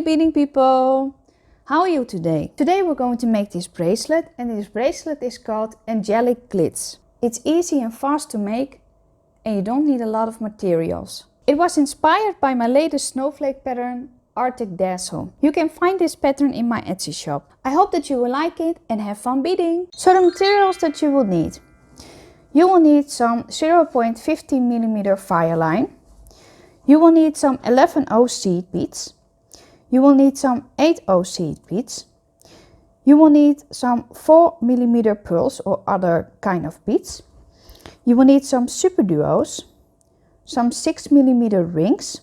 Hey beading people! How are you today? Today we're going to make this bracelet, and this bracelet is called Angelic Glitz. It's easy and fast to make and you don't need a lot of materials. It was inspired by my latest snowflake pattern, Arctic Dazzle. You can find this pattern in my Etsy shop. I hope that you will like it and have fun beading. So the materials that you will need. You will need some 0.50mm Fireline. You will need some 11/0 seed beads. You will need some 8/0 seed beads. You will need some 4mm pearls or other kind of beads. You will need some Superduos, some 6mm rings,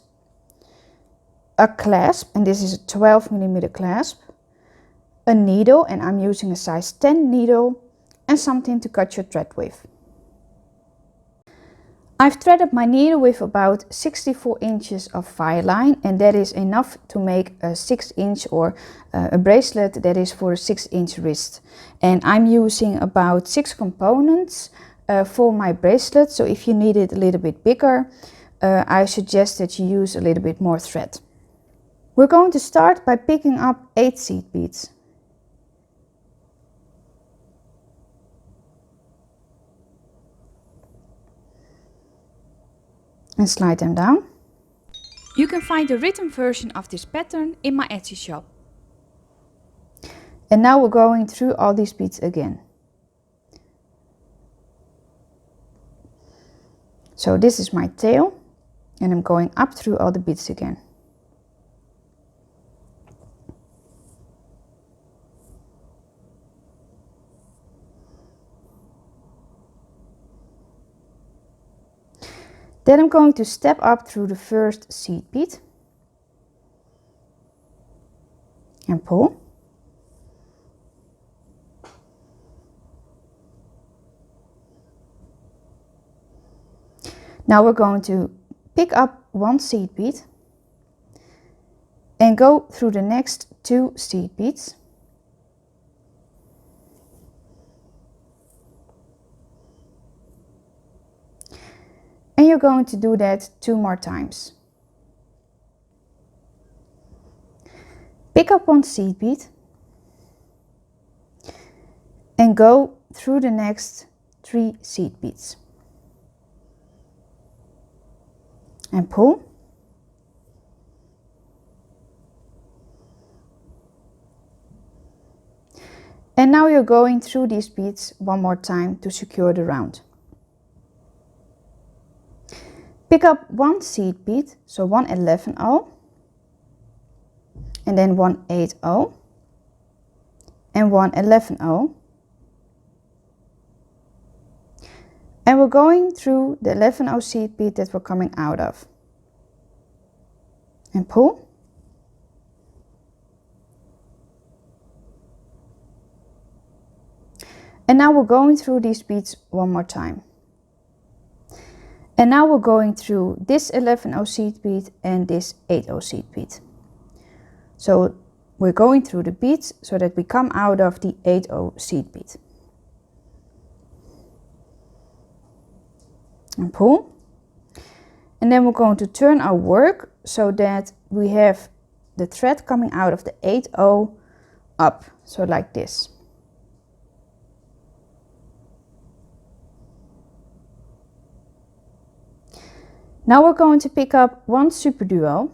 a clasp, and this is a 12mm clasp, a needle, and I'm using a size 10 needle, and something to cut your thread with. I've threaded my needle with about 64 inches of Fireline, and that is enough to make a 6-inch or a bracelet that is for a 6-inch wrist. And I'm using about 6 components for my bracelet, so if you need it a little bit bigger, I suggest that you use a little bit more thread. We're going to start by picking up 8 seed beads. And slide them down. You can find the written version of this pattern in my Etsy shop. And now we're going through all these beads again. So this is my tail, and I'm going up through all the beads again. Then I'm going to step up through the first seed bead and pull. Now we're going to pick up 1 seed bead and go through the next 2 seed beads. And you're going to do that 2 more times. Pick up 1 seed bead and go through the next 3 seed beads. And pull. And now you're going through these beads 1 more time to secure the round. Pick up 1 seed bead, so 1 11/0, and then 1 8/0, and 1 11/0. And we're going through the 11/0 seed bead that we're coming out of. And pull. And now we're going through these beads 1 more time. And now we're going through this 11/0 seed bead and this 8/0 seed bead. So we're going through the beads so that we come out of the 8/0 seed bead. And pull. And then we're going to turn our work so that we have the thread coming out of the 8/0 up, so like this. Now we're going to pick up 1 Superduo,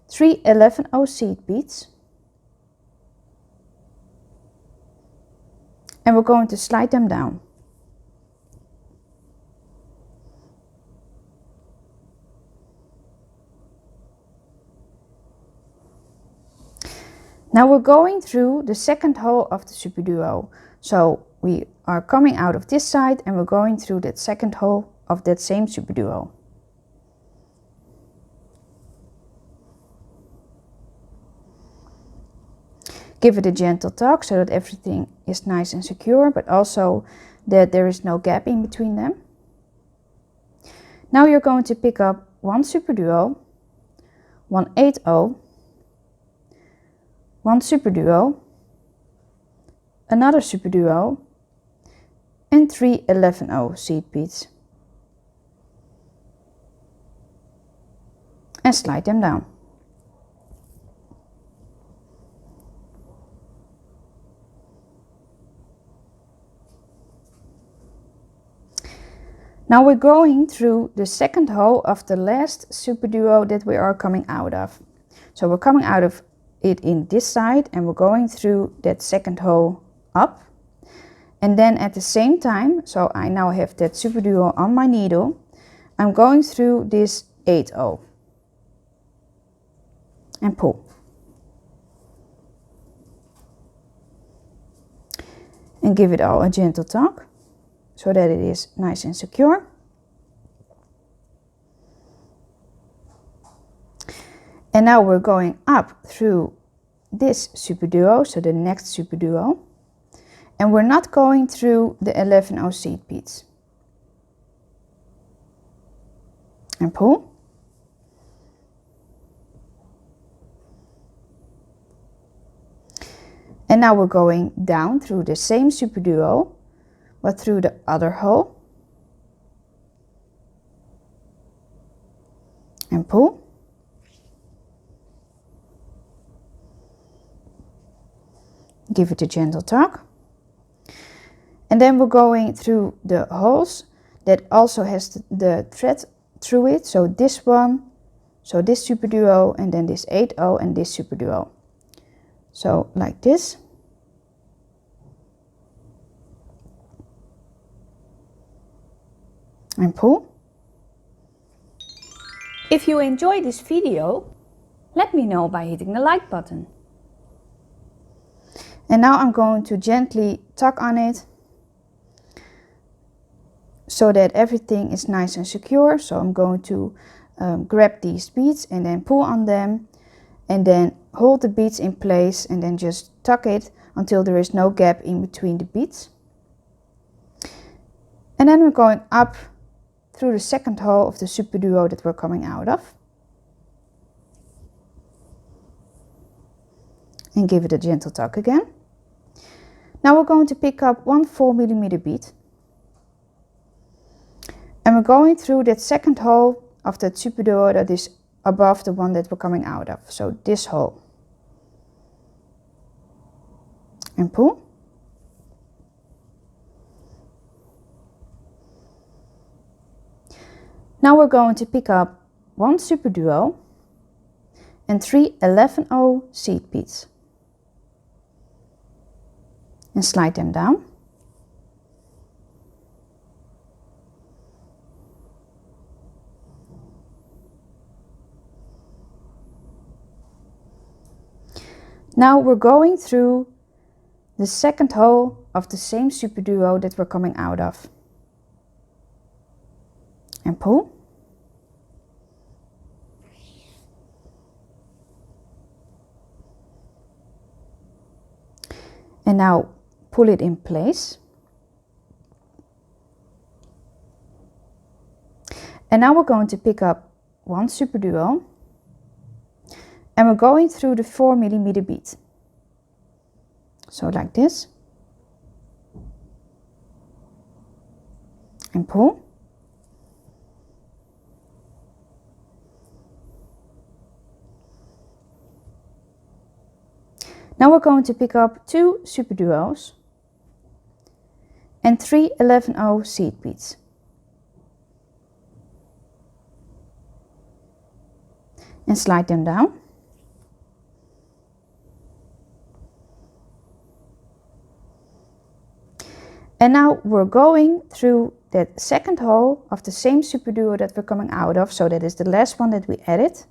3 11/0 seed beads, and we're going to slide them down. Now we're going through the second hole of the Superduo. So we are coming out of this side and we're going through that second hole of that same Superduo. Give it a gentle tug so that everything is nice and secure, but also that there is no gap in between them. Now you're going to pick up 1 Superduo, 1 8/0, 1 Superduo, another Superduo, and 3 11/0 seed beads. And slide them down. Now we're going through the second hole of the last Superduo that we are coming out of. So we're coming out of it in this side and we're going through that second hole up. And then at the same time, so I now have that Superduo on my needle, I'm going through this 8/0 and pull. And give it all a gentle tug so that it is nice and secure. And now we're going up through this Superduo, so the next Superduo. And we're not going through the 11/0 seed beads. And pull. And now we're going down through the same Superduo, but through the other hole. And pull. Give it a gentle tug. And then we're going through the holes that also has the thread through it. So this one, so this Superduo, and then this 8/0 and this Superduo. So like this. And pull. If you enjoyed this video, let me know by hitting the like button. And now I'm going to gently tug on it so that everything is nice and secure. So I'm going to grab these beads and then pull on them and then hold the beads in place and then just tug it until there is no gap in between the beads. And then we're going up through the second hole of the Superduo that we're coming out of. And give it a gentle tug again. Now we're going to pick up one 4mm bead. And we're going through that second hole of that Superduo that is above the one that we're coming out of. So this hole. And pull. Now we're going to pick up one Superduo and 3 11/0 seed beads. And slide them down. Now we're going through the second hole of the same Superduo that we're coming out of. And pull. And now pull it in place. And now we're going to pick up one Superduo and we're going through the 4mm bead. So like this. And pull. Now we're going to pick up 2 Superduos and 3 11/0 seed beads. And slide them down. And now we're going through that second hole of the same Superduo that we're coming out of. So that is the last one that we added.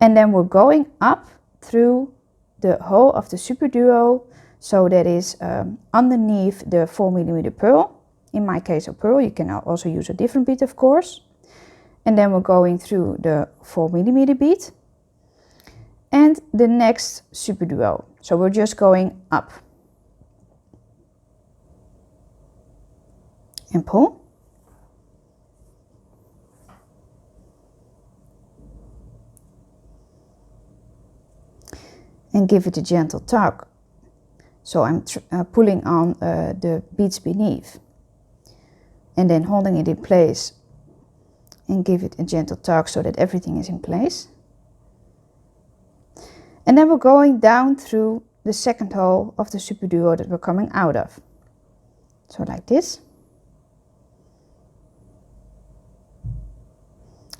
And then we're going up through the hole of the Superduo, so that is underneath the 4mm pearl. In my case a pearl, you can also use a different bead of course. And then we're going through the 4mm bead and the next Superduo. So we're just going up. And pull. And give it a gentle tug. So I'm pulling on the beads beneath and then holding it in place and give it a gentle tug so that everything is in place. And then we're going down through the second hole of the Superduo that we're coming out of. So like this.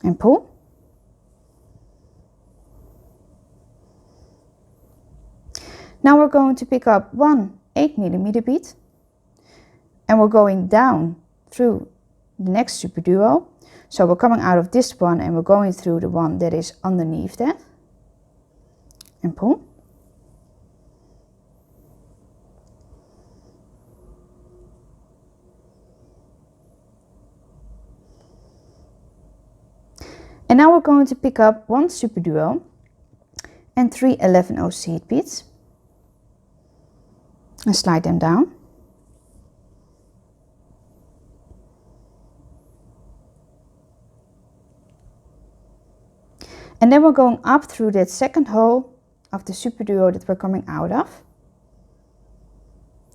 and pull. Now we're going to pick up one 8mm bead and we're going down through the next Superduo. So we're coming out of this one and we're going through the one that is underneath that and pull. And now we're going to pick up one Superduo and 3 11/0 seed beads and slide them down. And then we're going up through that second hole of the Superduo that we're coming out of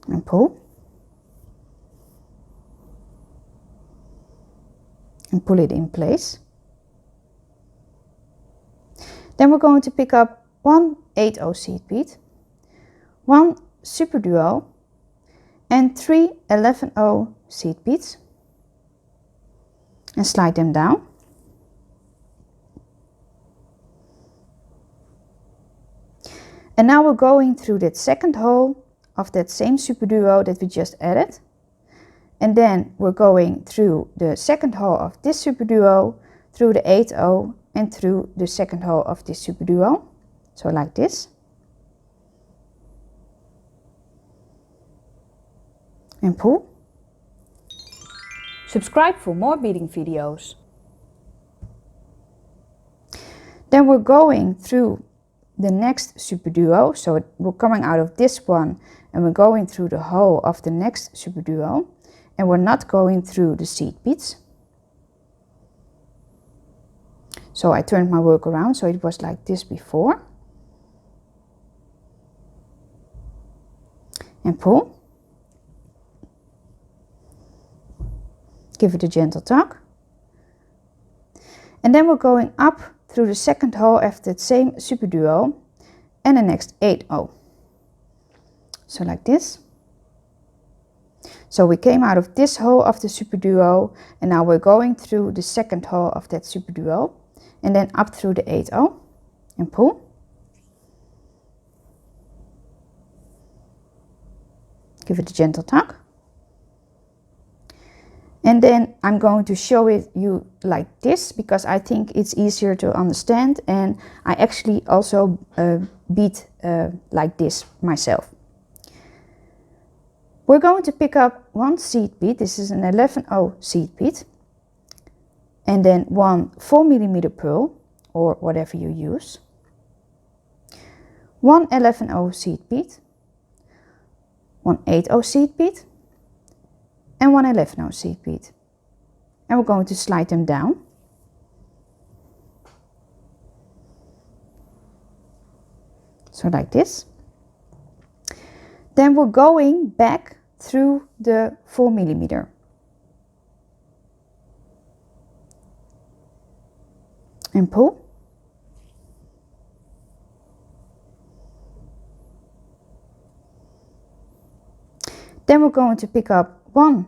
and pull. And pull it in place. Then we're going to pick up one 8/0 seed bead, one Superduo and 3 11/0 seed beads and slide them down. And now we're going through that second hole of that same Superduo that we just added. And then we're going through the second hole of this Superduo, through the 8/0 and through the second hole of this Superduo. So like this. And pull. Subscribe for more beading videos. Then we're going through the next Superduo. So we're coming out of this one and we're going through the hole of the next Superduo. And we're not going through the seed beads. So I turned my work around so it was like this before. And pull. Give it a gentle tug. And then we're going up through the second hole of that same Superduo and the next 8/0. So like this. So we came out of this hole of the Superduo and now we're going through the second hole of that Superduo and then up through the 8/0 and pull. Give it a gentle tug. And then I'm going to show it you like this because I think it's easier to understand, and I actually also bead like this myself. We're going to pick up one seed bead. This is an 11/0 seed bead. And then one 4mm pearl or whatever you use. One 11/0 seed bead. One 8/0 seed bead. And one 11/0 seed bead. And we're going to slide them down. So like this. Then we're going back through the 4mm. And pull. Then we're going to pick up one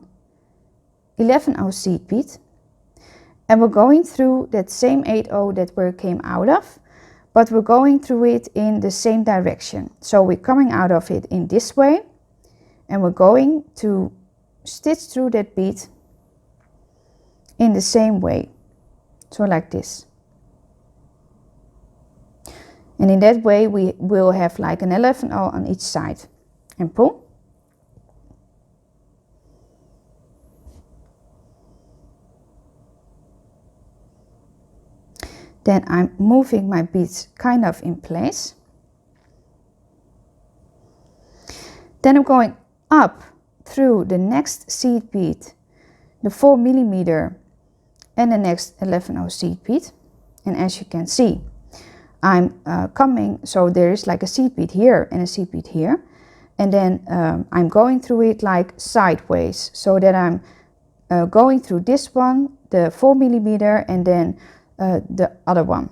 11/0 seed bead and we're going through that same 8/0 that we came out of, but we're going through it in the same direction. So we're coming out of it in this way and we're going to stitch through that bead in the same way. So like this. And in that way we will have like an 11/0 on each side. And pull. Then I'm moving my beads kind of in place. Then I'm going up through the next seed bead, the 4mm and the next 11/0 seed bead. And as you can see, I'm coming, so there is like a seed bead here and a seed bead here. And then I'm going through it like sideways, so that I'm going through this one, the 4mm, and then the other one.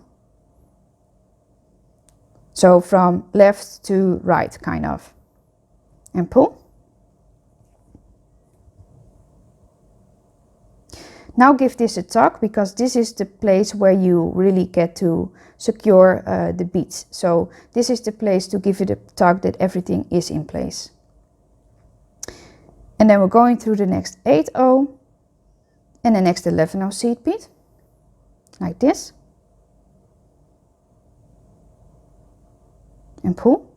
So from left to right, kind of. And pull. Now give this a tug, because this is the place where you really get to secure the beads. So this is the place to give it a tug that everything is in place. And then we're going through the next 8/0 and the next 11/0 seed bead, like this. And pull.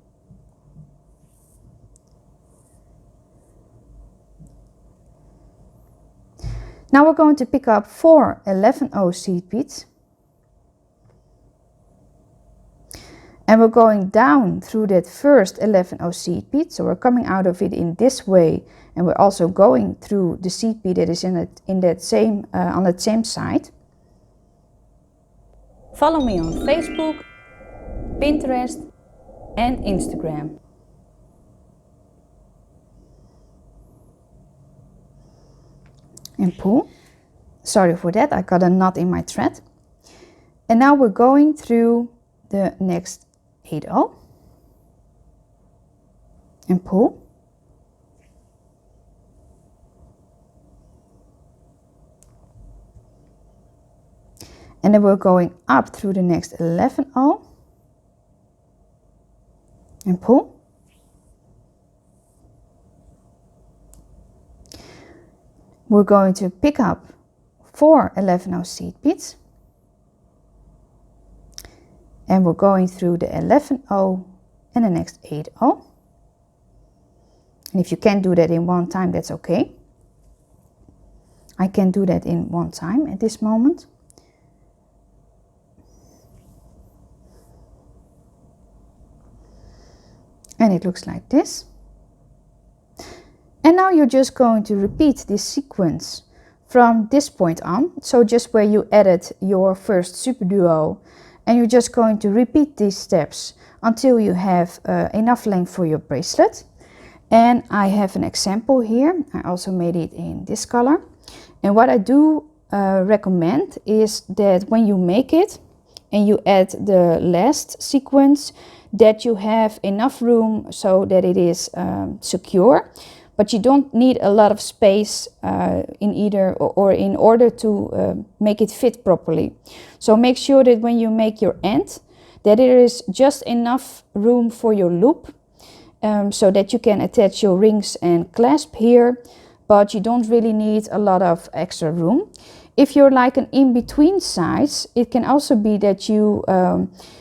Now we're going to pick up 4 11/0 seed beads. And we're going down through that first 11/0 seed bead. So we're coming out of it in this way, and we're also going through the seed bead that is on that same side. Follow me on Facebook, Pinterest and Instagram. And pull. Sorry for that, I got a knot in my thread. And now we're going through the next 8/0 and pull. And then we're going up through the next 11/0 and pull. We're going to pick up 4 11/0 seed beads. And we're going through the 11/0 and the next 8/0. And if you can't do that in one time, that's okay. I can do that in one time at this moment. And it looks like this. And now you're just going to repeat this sequence from this point on. So just where you added your first Superduo, and you're just going to repeat these steps until you have enough length for your bracelet. And I have an example here. I also made it in this color. And what I do recommend is that when you make it and you add the last sequence, that you have enough room so that it is secure. But you don't need a lot of space in order to make it fit properly. So make sure that when you make your end, that there is just enough room for your loop, so that you can attach your rings and clasp here, but you don't really need a lot of extra room. If you're like an in-between size, it can also be that you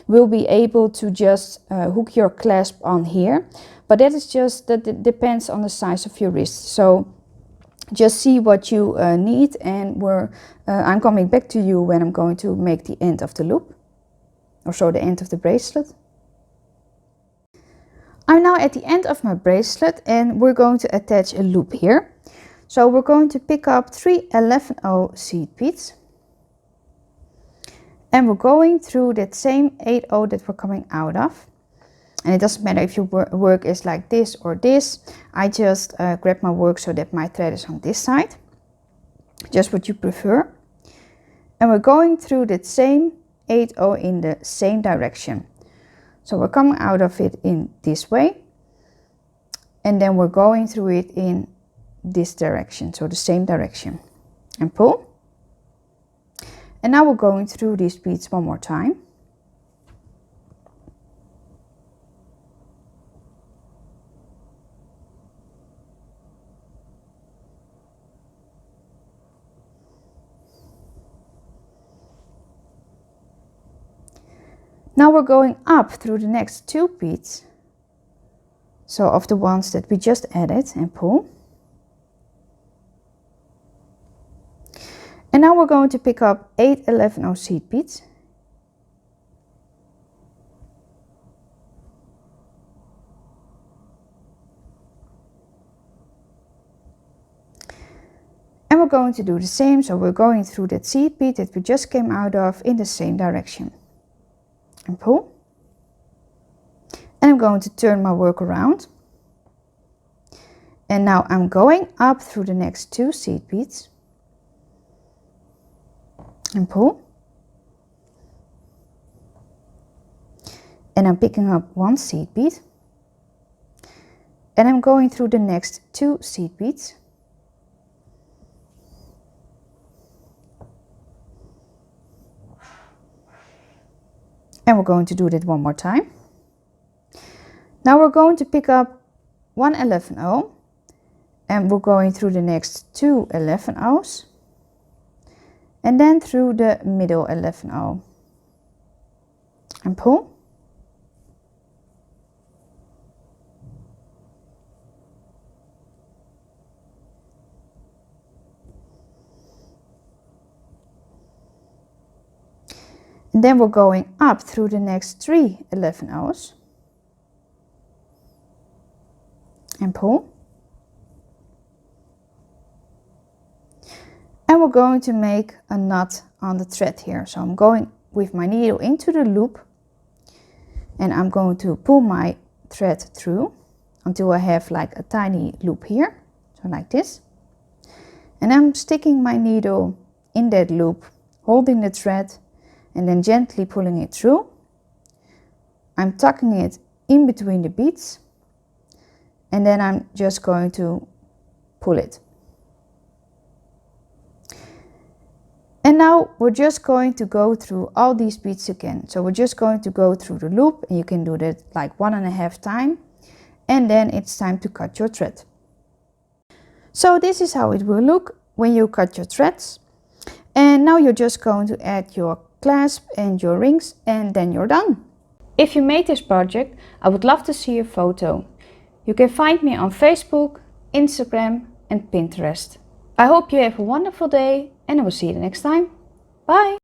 will be able to just hook your clasp on here. But that depends on the size of your wrist. So just see what you need, and I'm coming back to you when I'm going to make the end of the loop, or so the end of the bracelet. I'm now at the end of my bracelet, and we're going to attach a loop here. So we're going to pick up 3 11/0 seed beads, and we're going through that same 8/0 that we're coming out of. And it doesn't matter if your work is like this or this. I just grab my work so that my thread is on this side. Just what you prefer. And we're going through that same 8/0 in the same direction. So we're coming out of it in this way. And then we're going through it in this direction. So the same direction. And pull. And now we're going through these beads one more time. Now we're going up through the next 2 beads, so of the ones that we just added, and pull. And now we're going to pick up 8 11/0 seed beads. And we're going to do the same, so we're going through that seed bead that we just came out of in the same direction. And pull. And I'm going to turn my work around. And now I'm going up through the next 2 seed beads. And pull. And I'm picking up 1 seed bead. And I'm going through the next 2 seed beads. And we're going to do that one more time. Now we're going to pick up one 11-0 and we're going through the next two 11-0s and then through the middle 11-0 and pull. And then we're going up through the next three 11-0s and pull. And we're going to make a knot on the thread here. So I'm going with my needle into the loop and I'm going to pull my thread through until I have like a tiny loop here. So like this. And I'm sticking my needle in that loop, holding the thread and then gently pulling it through. I'm tucking it in between the beads and then I'm just going to pull it. And now we're just going to go through all these beads again. So we're just going to go through the loop and you can do that like 1.5 times and then it's time to cut your thread. So this is how it will look when you cut your threads. And now you're just going to add your clasp and your rings and then you're done. If you made this project, I would love to see a photo. You can find me on Facebook, Instagram and Pinterest. I hope you have a wonderful day and I will see you next time. Bye!